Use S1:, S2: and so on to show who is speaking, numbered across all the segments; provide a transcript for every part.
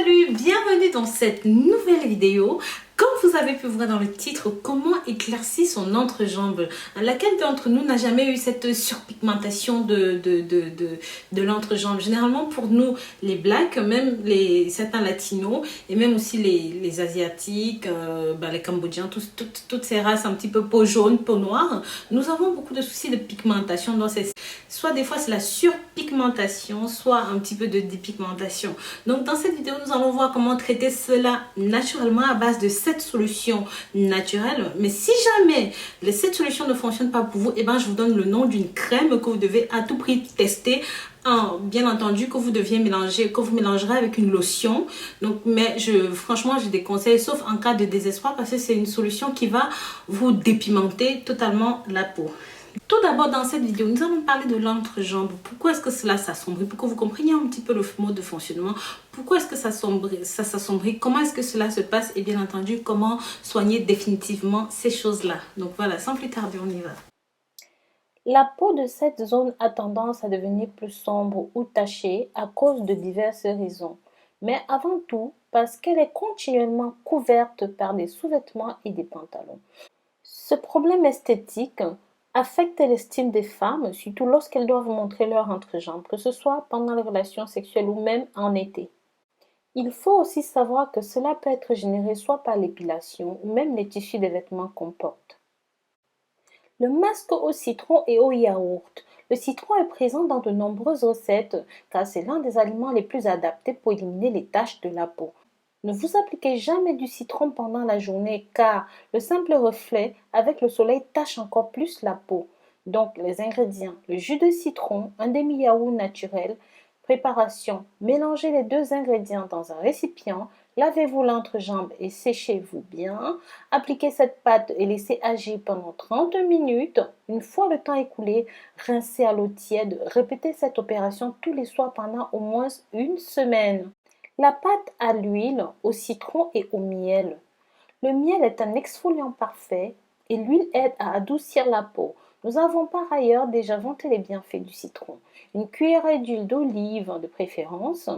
S1: Salut, bienvenue dans cette nouvelle vidéo. Comme vous avez pu voir dans le titre, comment éclaircir son entrejambe. Laquelle d'entre nous n'a jamais eu cette surpigmentation de l'entrejambe? Généralement pour nous, les blacks, même certains latinos et même aussi les asiatiques, les cambodgiens, toutes ces races un petit peu peau jaune, peau noire, nous avons beaucoup de soucis de pigmentation dans ces... Soit des fois c'est la surpigmentation, soit un petit peu de dépigmentation. Donc dans cette vidéo, nous allons voir comment traiter cela naturellement à base de 7 solutions naturelles. Mais si jamais les 7 solutions ne fonctionnent pas pour vous, eh ben, je vous donne le nom d'une crème que vous devez à tout prix tester. Bien entendu que vous deviez mélanger, que vous mélangerez avec une lotion. Donc, mais franchement, je déconseille, sauf en cas de désespoir, parce que c'est une solution qui va vous dépigmenter totalement la peau. Tout d'abord, dans cette vidéo, nous allons parler de l'entrejambe. Pourquoi est-ce que cela s'assombrit? Pour que vous compreniez un petit peu le mode de fonctionnement. Pourquoi est-ce que ça s'assombrit? Comment est-ce que cela se passe? Et bien entendu, comment soigner définitivement ces choses-là. Donc voilà, sans plus tarder, on y va.
S2: La peau de cette zone a tendance à devenir plus sombre ou tachée à cause de diverses raisons. Mais avant tout, parce qu'elle est continuellement couverte par des sous-vêtements et des pantalons. Ce problème esthétique affecte l'estime des femmes, surtout lorsqu'elles doivent montrer leur entrejambe, que ce soit pendant les relations sexuelles ou même en été. Il faut aussi savoir que cela peut être généré soit par l'épilation ou même les tissus des vêtements qu'on porte. Le masque au citron et au yaourt. Le citron est présent dans de nombreuses recettes car c'est l'un des aliments les plus adaptés pour éliminer les taches de la peau. Ne vous appliquez jamais du citron pendant la journée car le simple reflet avec le soleil tache encore plus la peau. Donc les ingrédients, le jus de citron, un demi-yaourt naturel. Préparation, mélangez les deux ingrédients dans un récipient, lavez-vous l'entrejambe et séchez-vous bien. Appliquez cette pâte et laissez agir pendant 30 minutes. Une fois le temps écoulé, rincez à l'eau tiède. Répétez cette opération tous les soirs pendant au moins une semaine. La pâte à l'huile, au citron et au miel. Le miel est un exfoliant parfait et l'huile aide à adoucir la peau. Nous avons par ailleurs déjà vanté les bienfaits du citron. Une cuillerée d'huile d'olive de préférence,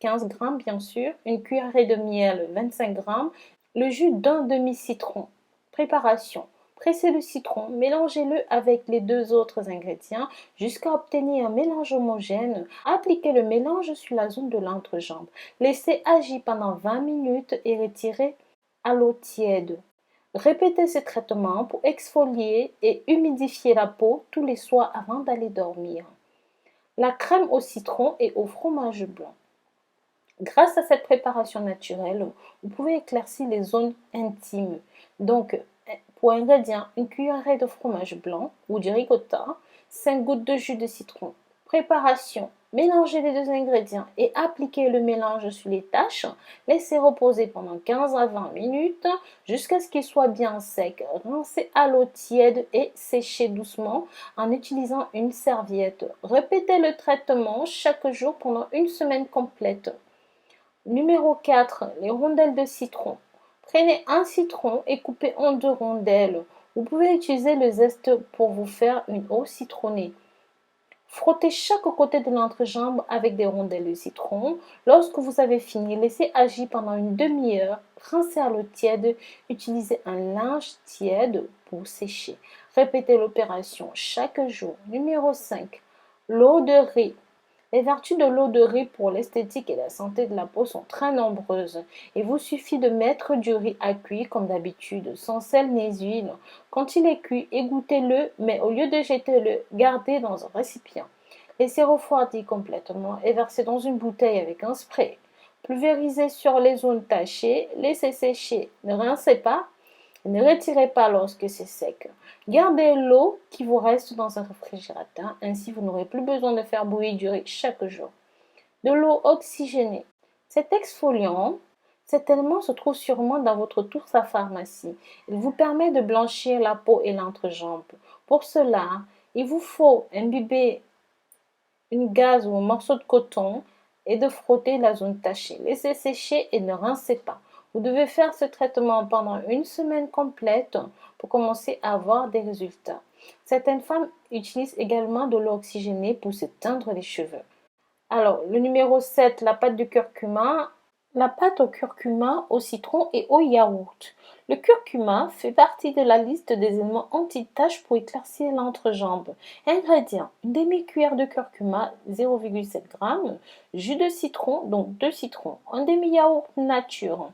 S2: 15 grammes bien sûr, une cuillerée de miel, 25 grammes, le jus d'un demi-citron. Préparation. Pressez le citron, mélangez-le avec les deux autres ingrédients jusqu'à obtenir un mélange homogène. Appliquez le mélange sur la zone de l'entrejambe. Laissez agir pendant 20 minutes et retirez à l'eau tiède. Répétez ce traitement pour exfolier et humidifier la peau tous les soirs avant d'aller dormir. La crème au citron et au fromage blanc. Grâce à cette préparation naturelle, vous pouvez éclaircir les zones intimes. Donc, pour ingrédients, une cuillerée de fromage blanc ou du ricotta, 5 gouttes de jus de citron. Préparation. Mélangez les deux ingrédients et appliquez le mélange sur les taches. Laissez reposer pendant 15 à 20 minutes jusqu'à ce qu'il soit bien sec. Rincez à l'eau tiède et séchez doucement en utilisant une serviette. Répétez le traitement chaque jour pendant une semaine complète. Numéro 4. Les rondelles de citron. Prenez un citron et coupez en 2 rondelles. Vous pouvez utiliser le zeste pour vous faire une eau citronnée. Frottez chaque côté de l'entrejambe avec des rondelles de citron. Lorsque vous avez fini, laissez agir pendant une demi-heure. Rincez à l'eau tiède. Utilisez un linge tiède pour sécher. Répétez l'opération chaque jour. Numéro 5. L'eau de riz. Les vertus de l'eau de riz pour l'esthétique et la santé de la peau sont très nombreuses. Il vous suffit de mettre du riz à cuire comme d'habitude, sans sel ni huile. Quand il est cuit, égouttez-le, mais au lieu de jeter-le, gardez dans un récipient. Laissez refroidir complètement et versez dans une bouteille avec un spray. Pulvérisez sur les zones tachées, laissez sécher. Ne rincez pas. Ne retirez pas lorsque c'est sec. Gardez l'eau qui vous reste dans un réfrigérateur, ainsi vous n'aurez plus besoin de faire bouillir du riz chaque jour. De l'eau oxygénée. Cet exfoliant, cet élément se trouve sûrement dans votre tour à pharmacie. Il vous permet de blanchir la peau et l'entrejambe. Pour cela, il vous faut imbiber une gaze ou un morceau de coton et de frotter la zone tachée. Laissez sécher et ne rincez pas. Vous devez faire ce traitement pendant une semaine complète pour commencer à avoir des résultats. Certaines femmes utilisent également de l'eau oxygénée pour se teindre les cheveux. Alors, le numéro 7, la pâte de curcuma. La pâte au curcuma, au citron et au yaourt. Le curcuma fait partie de la liste des éléments anti-taches pour éclaircir l'entrejambe. Ingrédients: une demi-cuillère de curcuma, 0,7 g, jus de citron, donc 2 citrons, un demi-yaourt nature.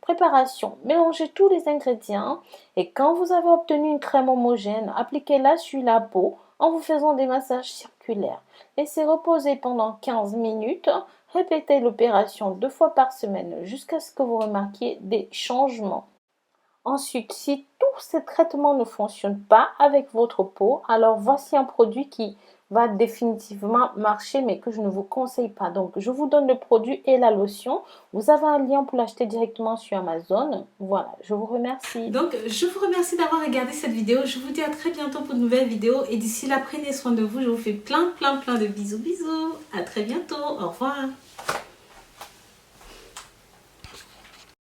S2: Préparation: mélangez tous les ingrédients et quand vous avez obtenu une crème homogène, appliquez-la sur la peau en vous faisant des massages circulaires. Laissez reposer pendant 15 minutes. Répétez l'opération 2 fois par semaine jusqu'à ce que vous remarquiez des changements. Ensuite, si tous ces traitements ne fonctionnent pas avec votre peau, alors voici un produit qui va définitivement marcher mais que je ne vous conseille pas. Donc, je vous donne le produit et la lotion. Vous avez un lien pour l'acheter directement sur Amazon. Voilà, je vous remercie.
S1: Donc, je vous remercie d'avoir regardé cette vidéo. Je vous dis à très bientôt pour de nouvelles vidéos. Et d'ici là, prenez soin de vous. Je vous fais plein de bisous. À très bientôt. Au revoir.